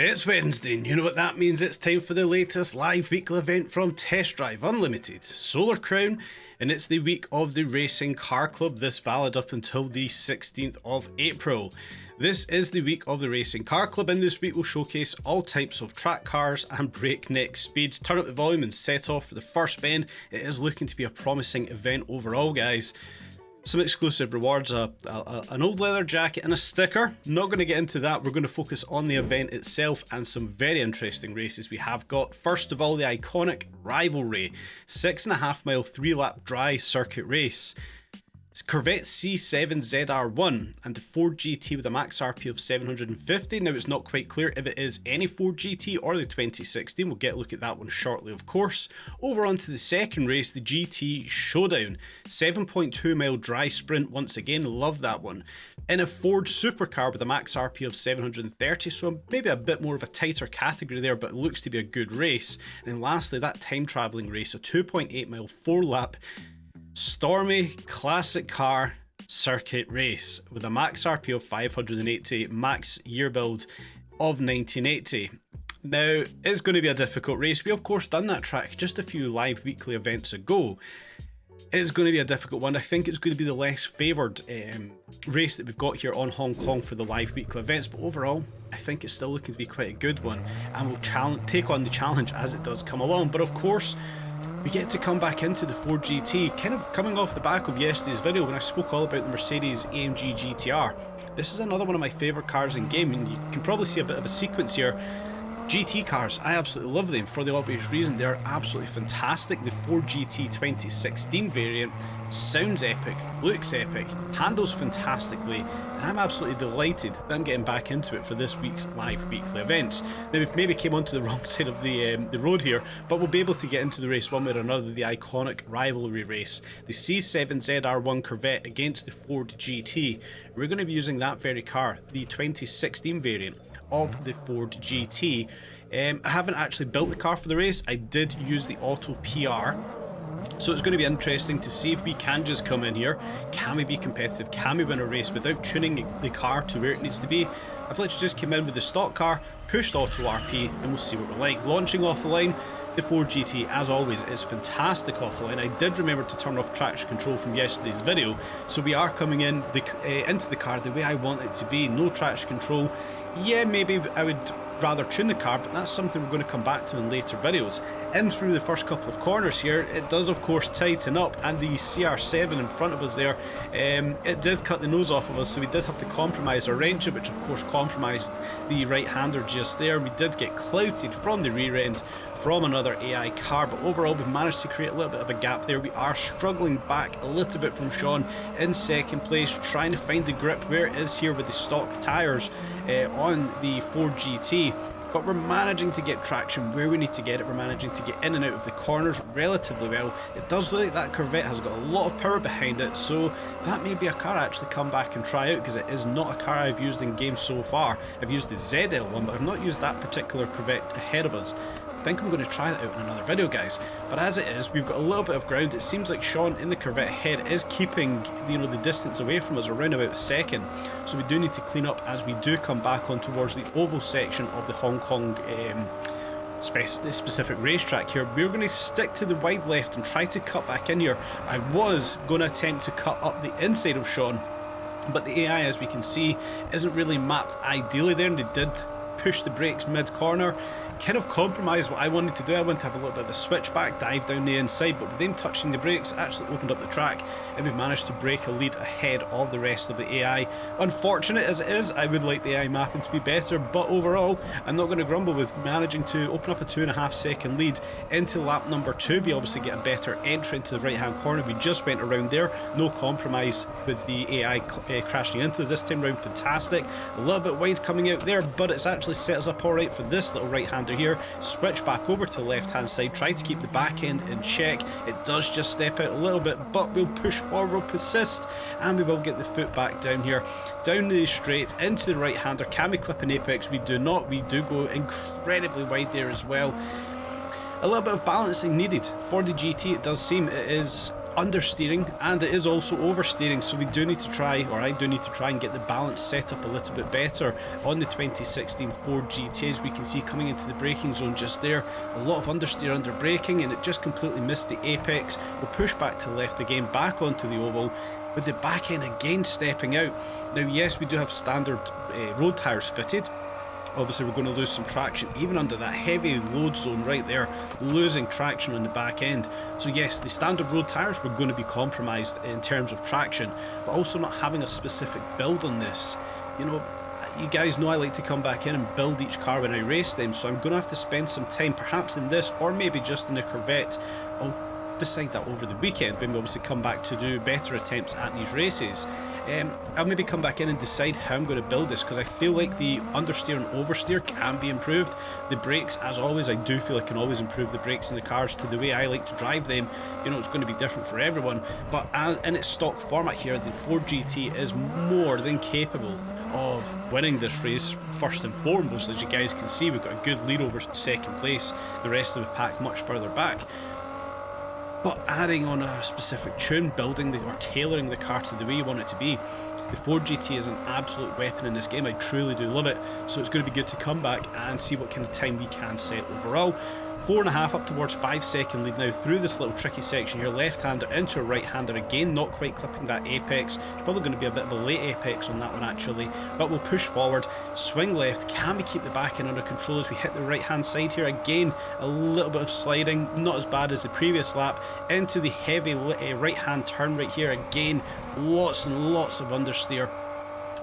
It's Wednesday, and you know what that means. It's time for the latest live weekly event from Test Drive Unlimited, Solar Crown, and it's the week of the Racing Car Club, this valid up until the 16th of April. This is the week of the Racing Car Club, and this week will showcase all types of track cars and breakneck speeds. Turn up the volume and set off for the first bend. It is looking to be a promising event overall, guys. Some exclusive rewards, an old leather jacket and a sticker. Not going to get into that. We're going to focus on the event itself and some very interesting races we have got. First of all, the iconic Rivalry 6.5 mile 3-lap dry circuit race. It's Corvette C7ZR1 and the Ford GT with a max RP of 750. Now, it's not quite clear if it is any Ford GT or the 2016. We'll get a look at that one shortly, of course. Over on to the second race, the GT Showdown. 7.2 mile dry sprint. Once again, love that one. In a Ford supercar with a max RP of 730, so maybe a bit more of a tighter category there, but it looks to be a good race. And then lastly, that time travelling race, a 2.8 mile 4-lap stormy classic car circuit race with a max RP of 580, max year build of 1980. Now, it's going to be a difficult race. We of course done that track just a few live weekly events ago. It's going to be a difficult one. I think it's going to be the less favoured race that we've got here on Hong Kong for the live weekly events, but overall I think it's still looking to be quite a good one, and we'll take on the challenge as it does come along. But of course, we get to come back into the Ford GT, kind of coming off the back of yesterday's video when I spoke all about the Mercedes AMG GTR. This is another one of my favourite cars in game, and you can probably see a bit of a sequence here. GT cars, I absolutely love them for the obvious reason. They're absolutely fantastic. The Ford GT 2016 variant sounds epic, looks epic, handles fantastically, and I'm absolutely delighted that I'm getting back into it for this week's live weekly events. Now, we've maybe came onto the wrong side of the road here, but we'll be able to get into the race one way or another. The iconic Rivalry race, the C7ZR1 Corvette against the Ford GT. We're going to be using that very car, the 2016 variant of the Ford GT. I haven't actually built the car for the race. I did use the auto PR, so it's going to be interesting to see if we can just come in here. Can we be competitive? Can we win a race without tuning the car to where it needs to be? I've literally just came in with the stock car, pushed auto RP, and we'll see what we're like. Launching off the line, the Ford GT, as always, is fantastic off the line. I did remember to turn off traction control from yesterday's video, so we are coming in into the car the way I want it to be. No traction control. Yeah, maybe I would rather tune the car, but that's something we're going to come back to in later videos. In through the first couple of corners here, it does of course tighten up, and the CR7 in front of us there, it did cut the nose off of us, so we did have to compromise our wrench, which of course compromised the right-hander just there. We did get clouted from the rear end from another AI car, but overall we've managed to create a little bit of a gap there. We are struggling back a little bit from Sean in second place, trying to find the grip where it is here with the stock tyres on the Ford GT. But we're managing to get traction where we need to get it. We're managing to get in and out of the corners relatively well. It does look like that Corvette has got a lot of power behind it, so that may be a car I actually come back and try out, because it is not a car I've used in game so far. I've used the ZL one, but I've not used that particular Corvette ahead of us. I think I'm going to try that out in another video, guys. But as it is, we've got a little bit of ground. It seems like Sean in the Corvette head is keeping, you know, the distance away from us around about a second. So we do need to clean up as we do come back on towards the oval section of the Hong Kong specific racetrack here. We're going to stick to the wide left and try to cut back in here. I was going to attempt to cut up the inside of Sean, but the AI, as we can see, isn't really mapped ideally there, and they did push the brakes mid-corner. Kind of compromised what I wanted to do. I wanted to have a little bit of a switchback dive down the inside, but with them touching the brakes, it actually opened up the track, and we've managed to break a lead ahead of the rest of the AI. Unfortunate as it is, I would like the AI mapping to be better, but overall, I'm not going to grumble with managing to open up a 2.5 second lead into lap number 2. We obviously get a better entry into the right hand corner. We just went around there, no compromise with the AI crashing into us this time round. Fantastic. A little bit wide coming out there, but it's actually set us up alright for this little right hander here. Switch back over to the left hand side, try to keep the back end in check. It does just step out a little bit, but we'll push forward, we'll persist, and we will get the foot back down here, down the straight into the right hander. Can we clip an apex? We do not. We do go incredibly wide there as well. A little bit of balancing needed for the GT. It does seem it is understeering, and it is also oversteering, so we do need to try, or I do need to try and get the balance set up a little bit better on the 2016 Ford GT. As we can see coming into the braking zone just there, a lot of understeer under braking, and it just completely missed the apex. We'll push back to the left again, back onto the oval, with the back end again stepping out. Now yes, we do have standard road tyres fitted. Obviously we're going to lose some traction even under that heavy load zone right there, losing traction on the back end. So yes, the standard road tyres were going to be compromised in terms of traction, but also not having a specific build on this. You know, you guys know I like to come back in and build each car when I race them, so I'm going to have to spend some time perhaps in this, or maybe just in the Corvette. I'll decide that over the weekend when we obviously come back to do better attempts at these races. I'll maybe come back in and decide how I'm going to build this, because I feel like the understeer and oversteer can be improved. The brakes, as always, I do feel I can always improve the brakes in the cars to the way I like to drive them. You know, it's going to be different for everyone, but in its stock format here, the Ford GT is more than capable of winning this race. First and foremost, as you guys can see, we've got a good lead over second place, the rest of the pack much further back. But adding on a specific tune, building or tailoring the car to the way you want it to be, the Ford GT is an absolute weapon in this game. I truly do love it, so it's going to be good to come back and see what kind of time we can set overall. 4.5 up towards 5 second lead now through this little tricky section here. Left-hander into a right-hander again, not quite clipping that apex. It's probably going to be a bit of a late apex on that one actually, but we'll push forward, swing left. Can we keep the back end under control as we hit the right-hand side here? Again, a little bit of sliding, not as bad as the previous lap, into the heavy right-hand turn right here. Again, lots and lots of understeer.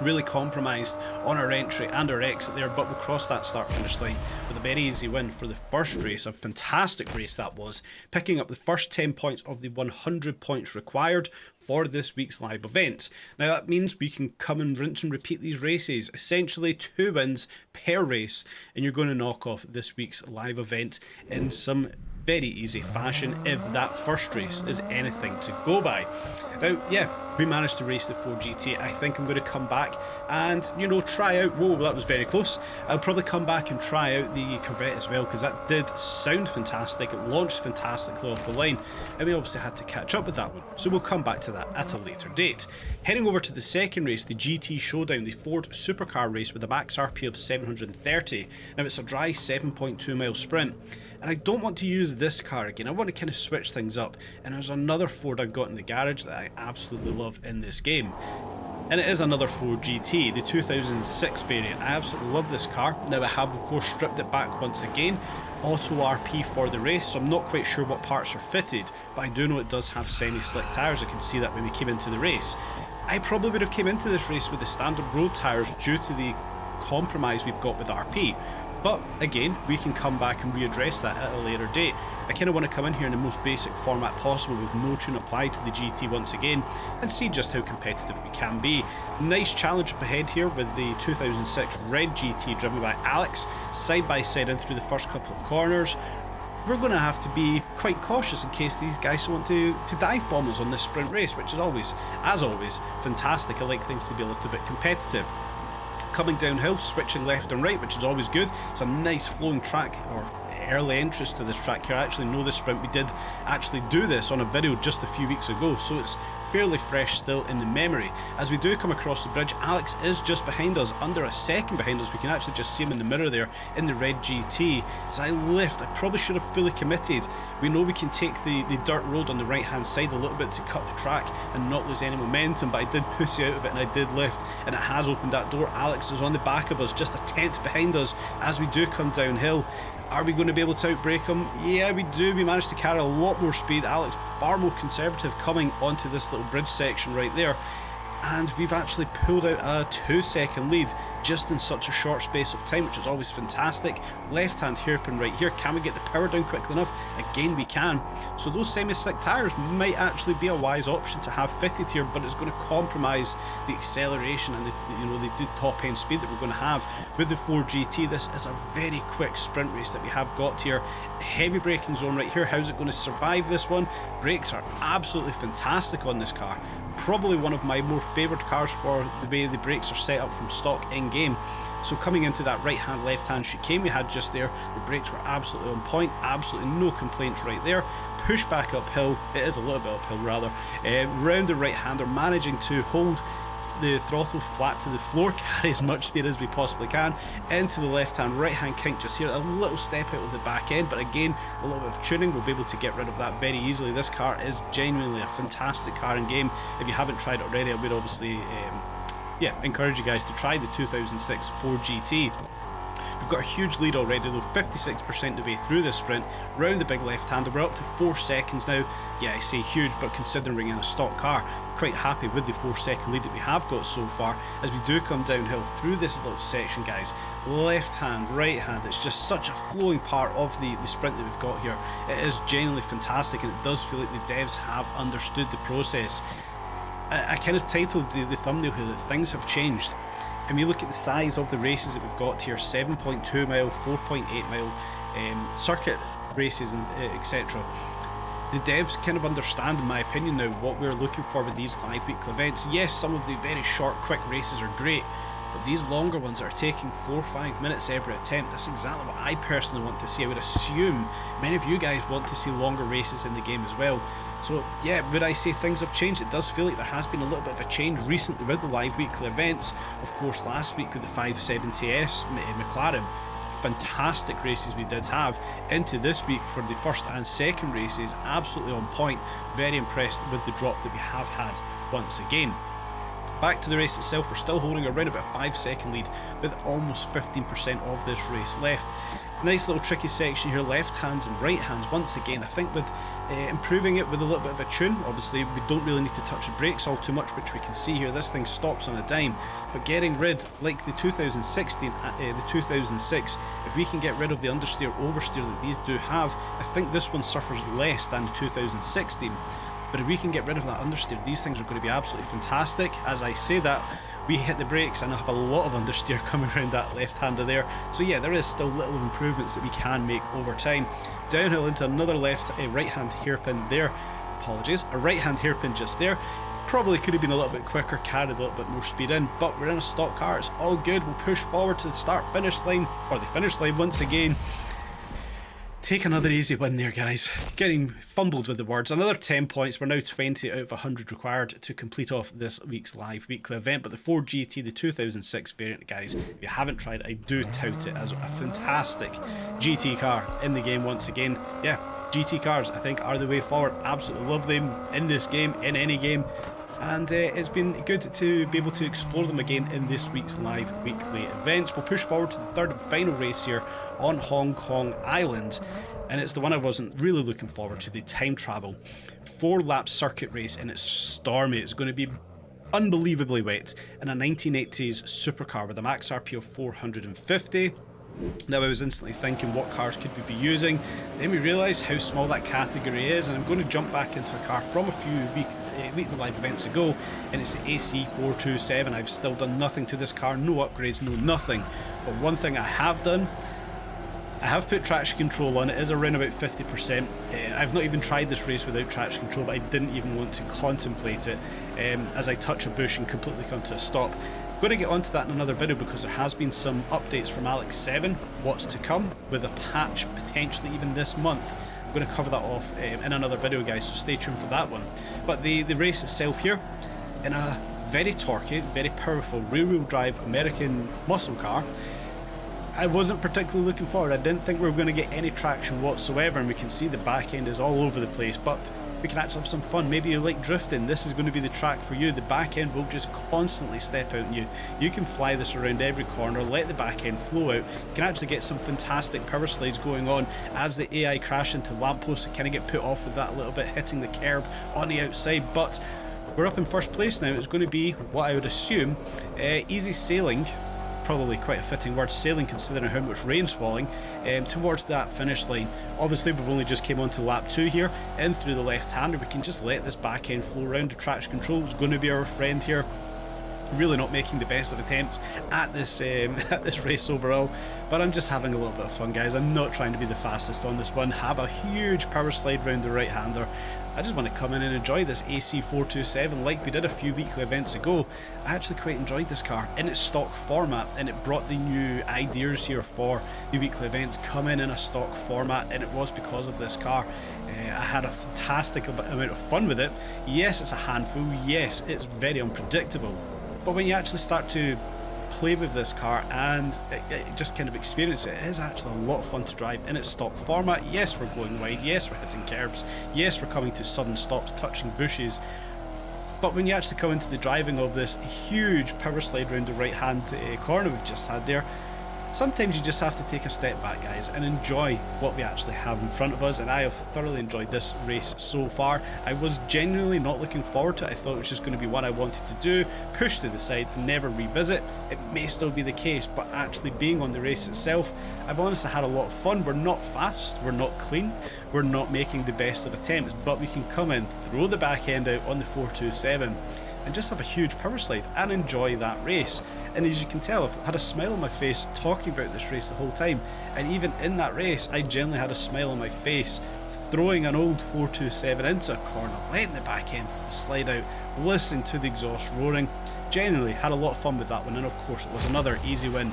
Really compromised on our entry and our exit there, but we'll cross that start finish line with a very easy win for the first race. A fantastic race that was, picking up the first 10 points of the 100 points required for this week's live event. Now that means we can come and rinse and repeat these races, essentially 2 wins per race, and you're going to knock off this week's live event in some very easy fashion if that first race is anything to go by. Now, yeah, we managed to race the Ford GT. I think I'm going to come back and, you know, try out... Whoa, that was very close. I'll probably come back and try out the Corvette as well, because that did sound fantastic. It launched fantastically off the line, and we obviously had to catch up with that one. So we'll come back to that at a later date. Heading over to the second race, the GT Showdown, the Ford supercar race with a max RP of 730. Now, it's a dry 7.2 mile sprint. And I don't want to use this car again. I want to kind of switch things up. And there's another Ford I've got in the garage that I absolutely love in this game. And it is another Ford GT, the 2006 variant. I absolutely love this car. Now I have of course stripped it back once again. Auto RP for the race, so I'm not quite sure what parts are fitted, but I do know it does have semi-slick tyres. I can see that when we came into the race. I probably would have came into this race with the standard road tyres due to the compromise we've got with RP. But again, we can come back and readdress that at a later date. I kind of want to come in here in the most basic format possible with no tune applied to the GT once again and see just how competitive we can be. Nice challenge up ahead here with the 2006 red GT driven by Alex, side by side in through the first couple of corners. We're going to have to be quite cautious in case these guys want to dive bomb us on this sprint race, which is always, as always, fantastic. I like things to be a little bit competitive. Coming downhill, switching left and right, which is always good. It's a nice flowing track, or early entrance to this track here. I actually know this sprint. We did actually do this on a video just a few weeks ago, so it's fairly fresh still in the memory. As we do come across the bridge, Alex is just behind us, under a second behind us. We can actually just see him in the mirror there in the red GT. As I lift, I probably should have fully committed. We know we can take the dirt road on the right hand side a little bit to cut the track and not lose any momentum, but I did pussy out of it and I did lift, and it has opened that door. Alex is on the back of us, just a tenth behind us as we do come downhill. Are we going to be able to outbrake him? Yeah, we do. We managed to carry a lot more speed. Alex far more conservative coming onto this little bridge section right there. And we've actually pulled out a 2-second lead just in such a short space of time, which is always fantastic. Left hand hairpin right here. Can we get the power down quickly enough? Again, we can. So those semi-slick tyres might actually be a wise option to have fitted here, but it's going to compromise the acceleration and the top end speed that we're going to have with the Ford GT. This is a very quick sprint race that we have got here. Heavy braking zone right here. How's it going to survive this one? Brakes are absolutely fantastic on this car. Probably one of my more favoured cars for the way the brakes are set up from stock in game. So coming into that right hand, left hand chicane we had just there, the brakes were absolutely on point, absolutely no complaints right there. Push back uphill, it is a little bit uphill rather, round the right hander, managing to hold the throttle flat to the floor, carry as much speed as we possibly can, into the left hand, right hand kink just here, a little step out of the back end, but again, a little bit of tuning, we'll be able to get rid of that very easily. This car is genuinely a fantastic car in game. If you haven't tried it already, I would obviously encourage you guys to try the 2006 Ford GT. We've got a huge lead already though, 56% the way through this sprint, round the big left-hander, we're up to 4 seconds now. Yeah, I say huge, but considering in a stock car, quite happy with the 4-second lead that we have got so far. As we do come downhill through this little section, guys, left hand, right hand, it's just such a flowing part of the sprint that we've got here. It is genuinely fantastic, and it does feel like the devs have understood the process. I kind of titled the thumbnail here that things have changed. And we look at the size of the races that we've got here, 7.2 mile, 4.8 mile, circuit races, and etc. The devs kind of understand, in my opinion now, what we're looking for with these live weekly events. Yes, some of the very short, quick races are great, but these longer ones are taking 4 or 5 minutes every attempt. That's exactly what I personally want to see. I would assume many of you guys want to see longer races in the game as well. So yeah, would I say things have changed? It does feel like there has been a little bit of a change recently with the live weekly events. Of course, last week with the 570S McLaren, fantastic races we did have. Into this week for the first and second races, absolutely on point. Very impressed with the drop that we have had once again. Back to the race itself, we're still holding around about a 5-second lead with almost 15% of this race left. Nice little tricky section here, left hands and right hands once again. I think with improving it with a little bit of a tune, obviously we don't really need to touch the brakes all too much, which we can see here, this thing stops on a dime. But getting rid, like the 2016, the 2006, if we can get rid of the understeer, oversteer that these do have, I think this one suffers less than the 2016. But if we can get rid of that understeer, these things are going to be absolutely fantastic. As I say that, we hit the brakes and I have a lot of understeer coming around that left-hander there. So yeah, there is still little improvements that we can make over time. Downhill into another right-hand hairpin there. Apologies, a right-hand hairpin just there. Probably could have been a little bit quicker, carried a little bit more speed in, but we're in a stock car, it's all good. We'll push forward to the start-finish line, or the finish line once again. Take another easy win there, guys. Getting fumbled with the words. Another 10 points. We're now 20 out of 100 required to complete off this week's live weekly event. But the Ford GT, the 2006 variant, guys, if you haven't tried it, I do tout it as a fantastic GT car in the game once again. Yeah, GT cars, I think, are the way forward. Absolutely love them in this game, in any game. And it's been good to be able to explore them again in this week's live weekly events. We'll push forward to the third and final race here on Hong Kong Island, and it's the one I wasn't really looking forward to, the time travel 4-lap circuit race, and it's stormy. It's going to be unbelievably wet in a 1980s supercar with a max RP of 450. Now I was instantly thinking, what cars could we be using? Then we realised how small that category is, and I'm going to jump back into a car from a few weekly live events ago, and it's the AC427. I've still done nothing to this car, no upgrades, no nothing. But one thing I have done, I have put traction control on. It is around about 50%. I've not even tried this race without traction control, but I didn't even want to contemplate it as I touch a bush and completely come to a stop. I'm going to get onto that in another video because there has been some updates from Alex 7, what's to come, with a patch potentially even this month. I'm going to cover that off in another video, guys, so stay tuned for that one. But the race itself here, in a very torquey, very powerful rear-wheel drive American muscle car, I wasn't particularly looking forward. I didn't think we were going to get any traction whatsoever, and we can see the back end is all over the place, but we can actually have some fun. Maybe you like drifting, this is going to be the track for you. The back end will just constantly step out on you. You can fly this around every corner, let the back end flow out. You can actually get some fantastic power slides going on as the AI crash into lampposts and kind of get put off with that a little bit, hitting the curb on the outside. But we're up in first place now. It's going to be what I would assume easy sailing, probably quite a fitting word, sailing, considering how much rain's falling, towards that finish line. Obviously we've only just came on to lap 2 here, in through the left hander. We can just let this back end flow around. The traction control is going to be our friend here. Really not making the best of attempts at this race overall, but I'm just having a little bit of fun, guys. I'm not trying to be the fastest on this one. Have a huge power slide round the right hander, I just want to come in and enjoy this AC427 like we did a few weekly events ago. I actually quite enjoyed this car in its stock format, and it brought the new ideas here for the weekly events come in a stock format, and it was because of this car. I had a fantastic amount of fun with it. Yes, it's a handful. Yes, it's very unpredictable. But when you actually start to play with this car and just kind of experience it, it is actually a lot of fun to drive in its stock format. Yes, we're going wide. Yes, we're hitting curbs. Yes, we're coming to sudden stops, touching bushes. But when you actually come into the driving of this huge power slide round the right hand corner we've just had there, sometimes you just have to take a step back, guys, and enjoy what we actually have in front of us. And I have thoroughly enjoyed this race so far. I was genuinely not looking forward to it. I thought it was just going to be one I wanted to do, push to the side, never revisit. It may still be the case, but actually being on the race itself, I've honestly had a lot of fun. We're not fast, we're not clean, we're not making the best of attempts, but we can come in, throw the back end out on the 427 and just have a huge power slide and enjoy that race. And as you can tell, I've had a smile on my face talking about this race the whole time, and even in that race I generally had a smile on my face throwing an old 427 into a corner, letting the back end slide out, listening to the exhaust roaring. Genuinely had a lot of fun with that one, and of course it was another easy win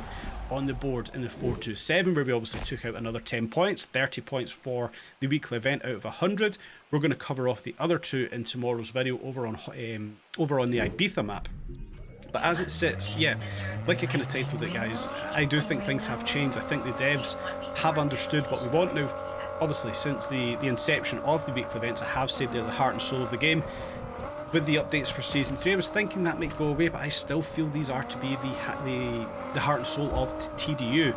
on the board in the 427, where we obviously took out another 10 points, 30 points for the weekly event out of 100. We're going to cover off the other two in tomorrow's video over on the Ibiza map. But as it sits, yeah, like I kind of titled it, guys, I do think things have changed. I think the devs have understood what we want now. Obviously, since the inception of the weekly events, I have said they're the heart and soul of the game. With the updates for Season 3, I was thinking that might go away, but I still feel these are to be the heart and soul of TDU.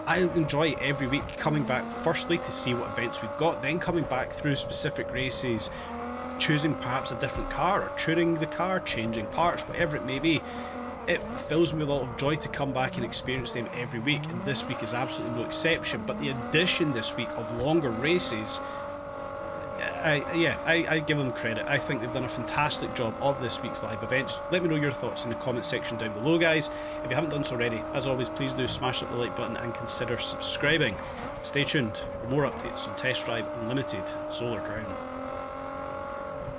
I enjoy every week coming back, firstly to see what events we've got, then coming back through specific races, choosing perhaps a different car or tuning the car, changing parts, whatever it may be. It fills me with a lot of joy to come back and experience them every week, and this week is absolutely no exception. But the addition this week of longer races, I give them credit. I think they've done a fantastic job of this week's live events. Let me know your thoughts in the comment section down below, guys. If you haven't done so already, as always, please do smash up the like button and consider subscribing. Stay tuned for more updates on Test Drive Unlimited Solar Crown.